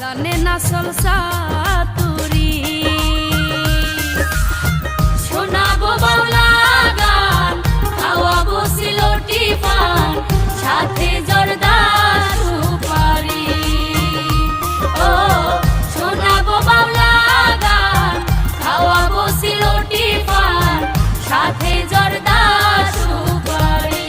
জানে না সলসা তুরি শোনাবো বাউলা গান খাওয়াবো সিলোটি পান সাথে জর্দা সুপারি ও শোনাবো বাউলা গান খাওয়াবো সিলোটি পান সাথে জর্দা সুপারি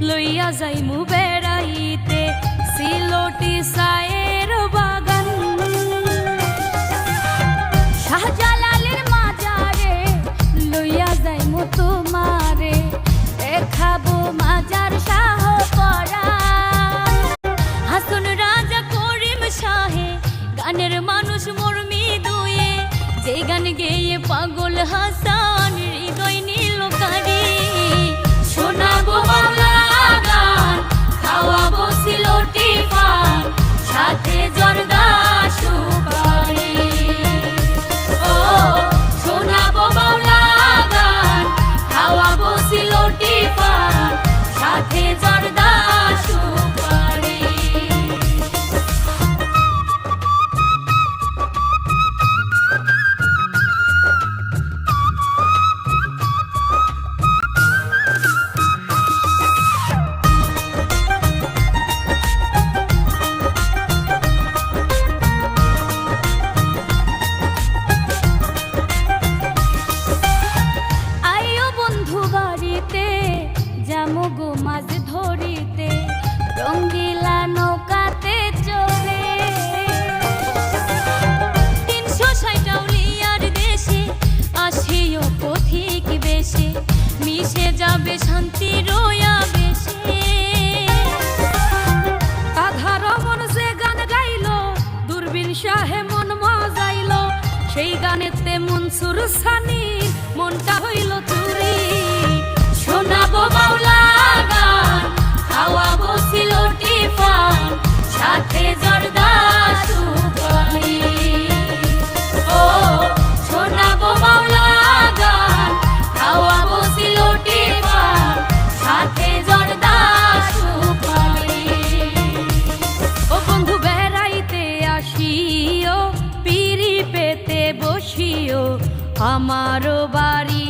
লইয়া যাইমু বেড়াইতে সিলোটি সায়ের বাগান শাহজালালের মাজারে লইয়া যাইমু তোমারে দেখাবো মাজার শাহ পরাণ হাসন রাজা করিম শাহে গানের মানুষ মর্মি দুয়ে যে গান গেয়ে পাগল হাসান হৃদয় নীল কারি শোনাবো বাংলা গান খাওয়াবো সিলোটি পান সাথে জর্দা সুপারি ও শোনাবো বাংলা গান খাওয়াবো সিলোটি পান সাথে জর্দা সুপারি জামগো মাছ ধরিতে রঙ্গিলা নৌকাতে চলে ৩৬০ আউলিয়ার দেশে আসিও পথিক বেশে মিশে যাবে শান্তি রোয়া বেশে আধার মন যে গান গাইল দূরবীন শাহে মন মজাইল সেই গানেতে মনসুর সানি মনটা হইল চুরি শোনাবো বাউলা গান খাওয়াবো সিলোটি পান সাথে জর্দা সুপারি ও শোনাবো বাউলা গান খাওয়াবো সিলোটি পান সাথে জর্দা সুপারি ও বন্ধু বেড়াইতে আসিও পিড়ি পেতে বসিও আমারও বাড়ি